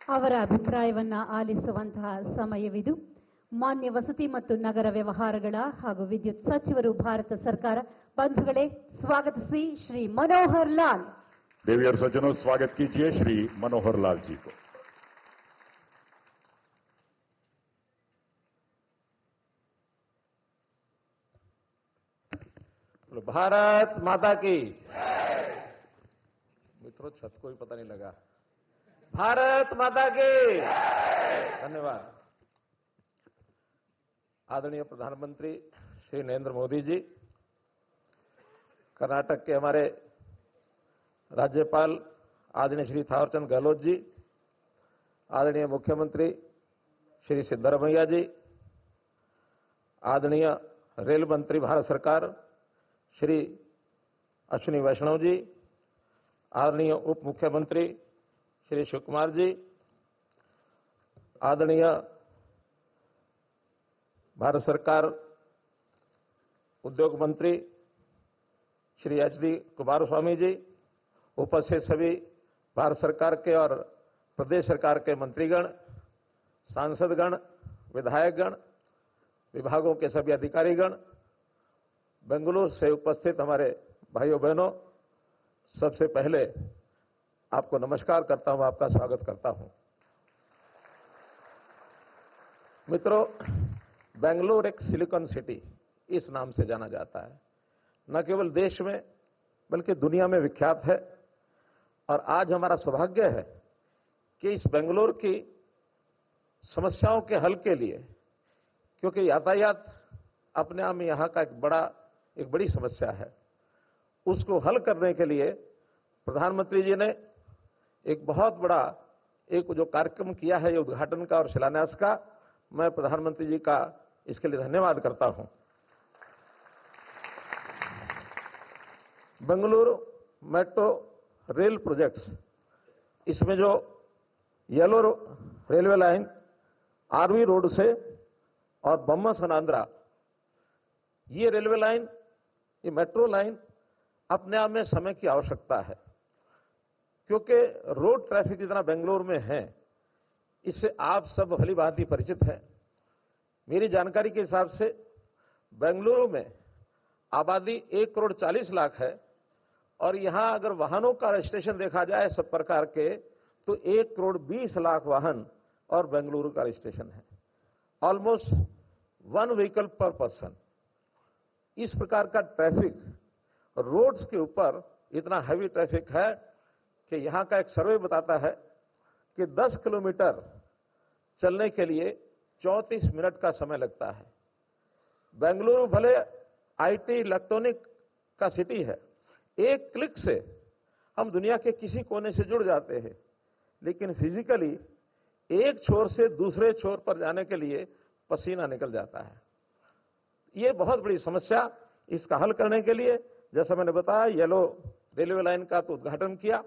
ಅವರ ಅಭಿಪ್ರಾಯವನ್ನ ಆಲಿಸುವಂತಹ ಸಮಯವಿದು. ಮಾನ್ಯ ವಸತಿ ಮತ್ತು ನಗರ ವ್ಯವಹಾರಗಳ ಹಾಗೂ ವಿದ್ಯುತ್ ಸಚಿವರು, ಭಾರತ ಸರ್ಕಾರ. ಬಂಧುಗಳೇ, स्वागतिಸಿ श्री मनोहर लाल। देवी और सज्जनों, स्वागत कीजिए श्री मनोहर लाल जी को। भारत माता की। मित्रों, छत को भी पता नहीं लगा। भारत माता की। धन्यवाद। आदरणीय प्रधानमंत्री श्री नरेंद्र मोदी जी, कर्नाटक के हमारे राज्यपाल आदरणीय श्री थावरचंद गहलोत जी, आदरणीय मुख्यमंत्री श्री सिद्धरामैया जी, आदरणीय रेल मंत्री भारत सरकार श्री अश्विनी वैष्णव जी, आदरणीय उप मुख्यमंत्री श्री शिव कुमार जी, आदरणीय भारत सरकार उद्योग मंत्री श्री एच.डी. कुमारस्वामी जी, उपस्थित सभी भारत सरकार के और प्रदेश सरकार के मंत्रीगण, सांसदगण, विधायकगण, विभागों के सभी अधिकारीगण, बेंगलुरु से उपस्थित हमारे भाइयों बहनों, सबसे पहले आपको नमस्कार करता हूं, आपका स्वागत करता हूं। मित्रों, बेंगलुरु एक सिलिकॉन सिटी इस नाम से जाना जाता है, न केवल देश में बल्कि दुनिया में विख्यात है। और आज हमारा सौभाग्य है कि इस बेंगलुरु की समस्याओं के हल के लिए, क्योंकि यातायात अपने आप में यहां का एक बड़ी समस्या है, उसको हल करने के लिए प्रधानमंत्री जी ने एक बहुत बड़ा जो कार्यक्रम किया है, ये उद्घाटन का और शिलान्यास का, मैं प्रधानमंत्री जी का इसके लिए धन्यवाद करता हूं। बेंगलुरु मेट्रो रेल प्रोजेक्ट्स, इसमें जो yellow railway line R V road से और बम्मा-सनांद्रा, ये रेलवे लाइन, ये मेट्रो लाइन अपने आप में समय की आवश्यकता है, क्योंकि रोड ट्रैफिक जितना बेंगलुरु में है, इससे आप सब भली भांति परिचित हैं। मेरी जानकारी के हिसाब से बेंगलुरु में आबादी 1 करोड़ 40 लाख है, और यहां अगर वाहनों का रजिस्ट्रेशन देखा जाए सब प्रकार के, तो 1 करोड़ 20 लाख वाहन और बेंगलुरु का रजिस्ट्रेशन है। ऑलमोस्ट 1 व्हीकल पर पर्सन। इस प्रकार का ट्रैफिक रोड्स के ऊपर इतना हैवी ट्रैफिक है कि यहां का एक सर्वे बताता है कि 10 किलोमीटर चलने के लिए 34 मिनट का समय लगता है। बेंगलुरु भले आईटी इलेक्ट्रॉनिक का सिटी है, एक क्लिक से हम दुनिया के किसी कोने से जुड़ जाते हैं, लेकिन फिजिकली एक छोर से दूसरे छोर पर जाने के लिए पसीना निकल जाता है। ये बहुत बड़ी समस्या, इसका हल करने के लिए जैसा मैंने बताया, येलो रेलवे लाइन का तो उद्घाटन किया,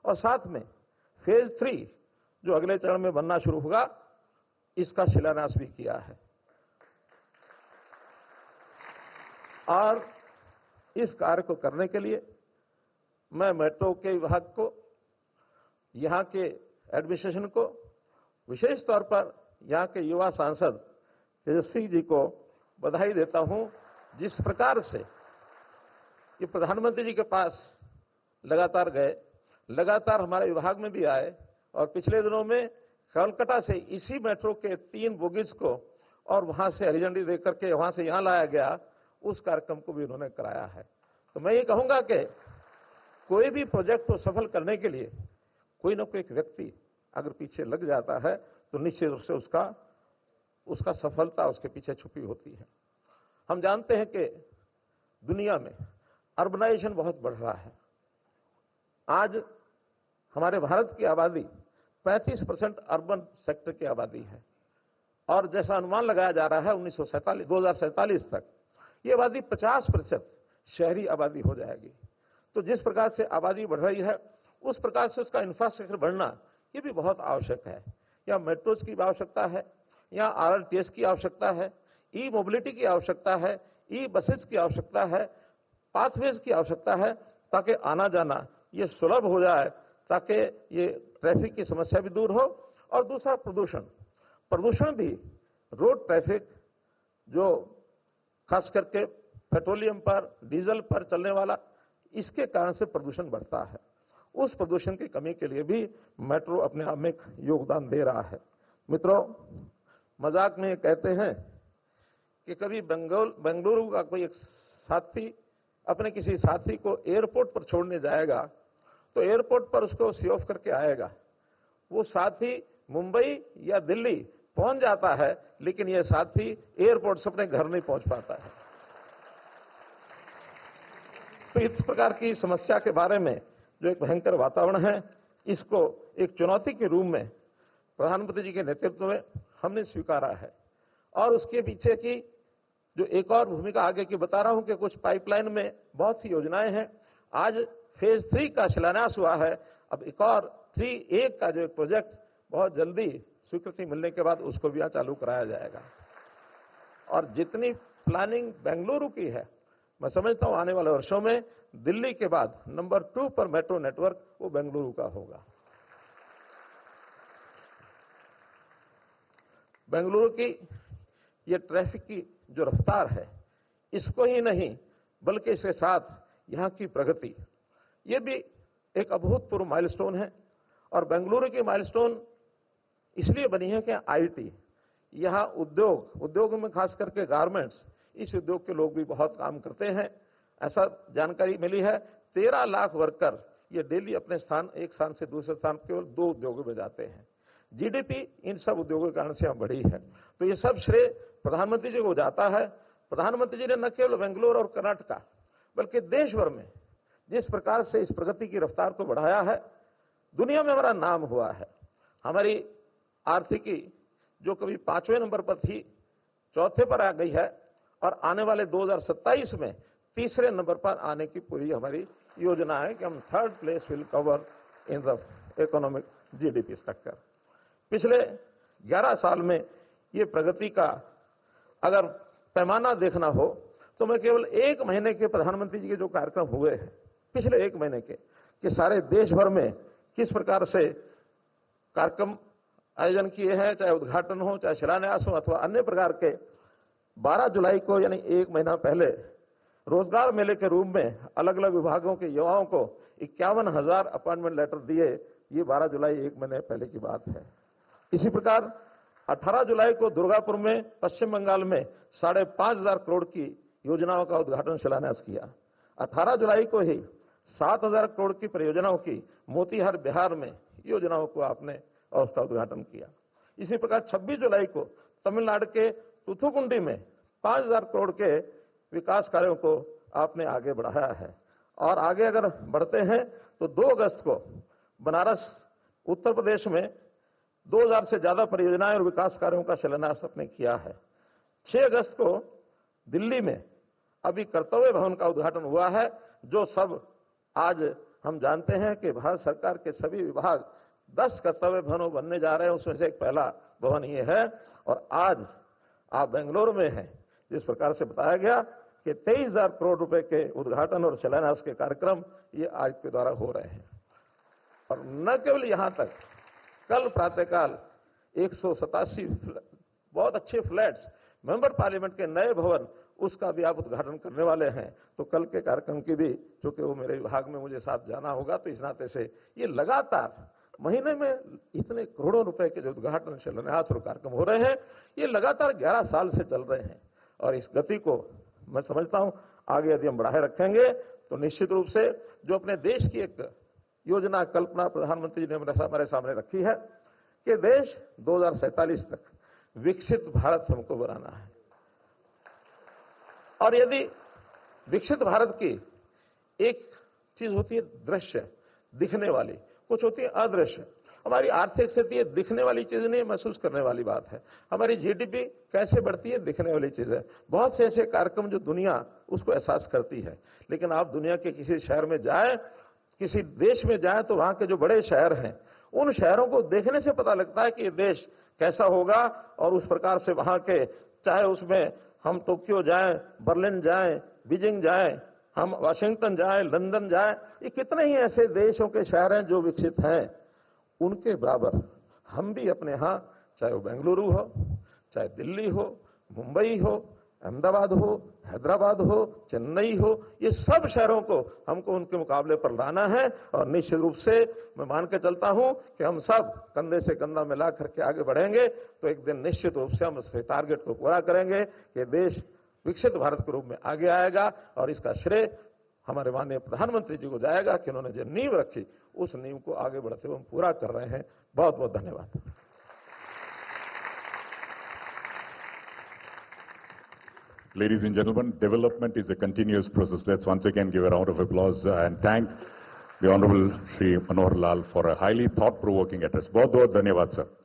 और साथ में फेज 3 जो अगले चरण में बनना शुरू होगा, इसका शिलान्यास भी किया है। और इस कार्य को करने के लिए मैं मेट्रो के विभाग को, यहां के एडमिनिस्ट्रेशन को, विशेष तौर पर यहां के युवा सांसद तेजस्वी जी को बधाई देता हूं। जिस प्रकार से ये प्रधानमंत्री जी के पास लगातार गए, लगातार हमारे विभाग में भी आए, और पिछले दिनों में कलकत्ता से इसी मेट्रो के 3 बोगीज को और वहां से हरी झंडी देकर के वहां से यहां लाया गया, उस कार्यक्रम को भी उन्होंने कराया है। तो मैं ये कहूंगा कि कोई भी प्रोजेक्ट को सफल करने के लिए कोई ना कोई एक व्यक्ति अगर पीछे लग जाता है, तो निश्चित रूप से उसका सफलता उसके पीछे छुपी होती है। हम जानते हैं कि दुनिया में अर्बनाइजेशन बहुत बढ़ रहा है। आज हमारे भारत की आबादी 35% अर्बन सेक्टर की आबादी है, और जैसा अनुमान लगाया जा रहा है 2047 तक ये आबादी 50% शहरी आबादी हो जाएगी। तो जिस प्रकार से आबादी बढ़ रही है, उस प्रकार से उसका इंफ्रास्ट्रक्चर बढ़ना ये भी बहुत आवश्यक है। यहाँ मेट्रोज की आवश्यकता है, यहाँ आरटीएस की आवश्यकता है, ई मोबिलिटी की आवश्यकता है, ई बसेस की आवश्यकता है, पाथवेज की आवश्यकता है, ताकि आना जाना ये सुलभ हो जाए, ताकि ये ट्रैफिक की समस्या भी दूर हो। और दूसरा प्रदूषण भी रोड ट्रैफिक जो खास करके पेट्रोलियम पर, डीजल पर चलने वाला, इसके कारण से प्रदूषण बढ़ता है। उस प्रदूषण की कमी के लिए भी मेट्रो अपने आप में एक योगदान दे रहा है। मित्रों, मजाक में कहते हैं कि कभी बेंगलुरु का कोई एक साथी अपने किसी साथी को एयरपोर्ट पर छोड़ने जाएगा तो एयरपोर्ट पर उसको सी ऑफ करके आएगा। वो साथी मुंबई या दिल्ली पहुंच जाता है, लेकिन ये साथी एयरपोर्ट से अपने घर नहीं पहुंच पाता है। तो इस प्रकार की समस्या के बारे में जो एक भयंकर वातावरण है, इसको एक चुनौती के रूप में प्रधानमंत्री जी के नेतृत्व में हमने स्वीकारा है। और उसके पीछे की जो एक और भूमिका आगे की बता रहा हूं कि कुछ पाइपलाइन में बहुत सी योजनाएं हैं। आज फेज 3 का शिलान्यास हुआ है। अब एक और 3A का जो एक प्रोजेक्ट बहुत जल्दी स्वीकृति मिलने के बाद उसको भी यहाँ चालू कराया जाएगा। और जितनी प्लानिंग बेंगलुरु की है, मैं समझता हूं आने वाले वर्षों में दिल्ली के बाद नंबर 2 पर मेट्रो नेटवर्क वो बेंगलुरु का होगा। बेंगलुरु की ये ट्रैफिक की जो रफ्तार है, इसको ही नहीं बल्कि इसके साथ यहां की प्रगति, ये भी एक अभूतपूर्व माइलस्टोन है। और बेंगलुरु की माइलस्टोन इसलिए बनी है कि आईटी, यहां उद्योग में खास करके गारमेंट्स, इस उद्योग के लोग भी बहुत काम करते हैं। ऐसा जानकारी मिली है 13 लाख वर्कर ये डेली अपने एक स्थान से दूसरे स्थान केवल 2 उद्योगों में जाते हैं। जीडीपी इन सब उद्योगों के कारण से यहाँ बढ़ी है। तो ये सब श्रेय प्रधानमंत्री जी को जाता है। प्रधानमंत्री जी ने न केवल बेंगलुरु और कर्नाटका बल्कि देश भर में जिस प्रकार से इस प्रगति की रफ्तार को बढ़ाया है, दुनिया में हमारा नाम हुआ है। हमारी आर्थिकी जो कभी 5वें नंबर पर थी, 4थे पर आ गई है और आने वाले 2027 में 3रे नंबर पर आने की पूरी हमारी योजना है कि हम 3rd place will cover in the economic GDP structure. पिछले 11 साल में ये प्रगति का अगर पैमाना देखना हो तो मैं केवल 1 महीने के प्रधानमंत्री जी के जो कार्यक्रम हुए हैं, पिछले 1 महीने के, कि सारे देश भर में किस प्रकार से कार्यक्रम आयोजन किए हैं, चाहे उद्घाटन हो, चाहे शिलान्यास हो अथवा अन्य प्रकार के। 12 जुलाई को यानी 1 महीना पहले रोजगार मेले के रूप में अलग अलग विभागों के युवाओं को 51,000 अपॉइंटमेंट लेटर दिए। ये 12 जुलाई 1 महीने पहले की बात है। इसी प्रकार 18 जुलाई को दुर्गापुर में पश्चिम बंगाल में 5,500 करोड़ की योजनाओं का उद्घाटन शिलान्यास किया। 18 जुलाई को ही 7,000 करोड़ की परियोजनाओं की मोतीहार बिहार में योजनाओं को आपने और उसका उद्घाटन किया। इसी प्रकार 26 जुलाई को तमिलनाडु के तुथुकुंडी में 5,000 करोड़ के विकास कार्यों को आपने आगे बढ़ाया है। और आगे अगर बढ़ते हैं तो 2 अगस्त को बनारस उत्तर प्रदेश में 2,000 से ज्यादा परियोजनाएं और विकास कार्यों का शिलान्यास आपने किया है। 6 अगस्त को दिल्ली में अभी कर्तव्य भवन का उद्घाटन हुआ है, जो सब आज हम जानते हैं कि भारत सरकार के सभी विभाग 10 कर्तव्य भवनों बनने जा रहे हैं, उसमें से एक पहला भवन ये है। और आज आप बेंगलुरु में हैं, जिस प्रकार से बताया गया कि 23,000 करोड़ रुपए के उद्घाटन और शिलान्यास के कार्यक्रम ये आज के द्वारा हो रहे हैं। और न केवल यहां तक, कल प्रातःकाल 187 बहुत अच्छे फ्लैट्स, मेंबर पार्लियामेंट के नए भवन, उसका भी आप उद्घाटन करने वाले हैं। तो कल के कार्यक्रम की भी, चूंकि वो मेरे विभाग में मुझे साथ जाना होगा, तो इस नाते से ये लगातार महीने में इतने करोड़ों रुपए के जो उद्घाटन शिलान्यास और कार्यक्रम हो रहे हैं, ये लगातार 11 साल से चल रहे हैं। और इस गति को मैं समझता हूं आगे यदि हम बढ़ाए रखेंगे तो निश्चित रूप से जो अपने देश की एक योजना कल्पना प्रधानमंत्री जी ने हमारे सामने रखी है कि देश 2047 तक विकसित भारत हमको बनाना है। और यदि विकसित भारत की एक चीज होती है दृश्य, दिखने वाली, कुछ होती है अदृश्य। हमारी आर्थिक स्थिति दिखने वाली चीज नहीं, महसूस करने वाली बात है। हमारी जीडीपी कैसे बढ़ती है, दिखने वाली चीज है। बहुत से ऐसे कार्यक्रम जो दुनिया उसको एहसास करती है। लेकिन आप दुनिया के किसी शहर में जाए, किसी देश में जाए, तो वहां के जो बड़े शहर हैं, उन शहरों को देखने से पता लगता है कि ये देश कैसा होगा। और उस प्रकार से वहां के, चाहे उसमें हम टोक्यो जाएं, बर्लिन जाएं, बीजिंग जाएं, हम वाशिंगटन जाए, लंदन जाए, ये कितने ही ऐसे देशों के शहर हैं जो विकसित हैं, उनके बराबर हम भी अपने यहां, चाहे वो बेंगलुरु हो, चाहे दिल्ली हो, मुंबई हो, अहमदाबाद हो, हैदराबाद हो, चेन्नई हो, ये सब शहरों को हमको उनके मुकाबले पर लाना है। और निश्चित रूप से मैं मान के चलता हूं कि हम सब कंधे से कंधा मिला करके आगे बढ़ेंगे तो एक दिन निश्चित रूप से हम इस टारगेट को पूरा करेंगे कि देश विकसित भारत के रूप में आगे आएगा। और इसका श्रेय हमारे माननीय प्रधानमंत्री जी को जाएगा कि उन्होंने जो नींव रखी, उस नींव को आगे बढ़ते हुए हम पूरा कर रहे हैं। बहुत बहुत धन्यवाद। Ladies and gentlemen, development is a continuous process. Let's once again give a round of applause and thank the Honorable Shri Manohar Lal for a highly thought-provoking address. बहुत बहुत धन्यवाद सर।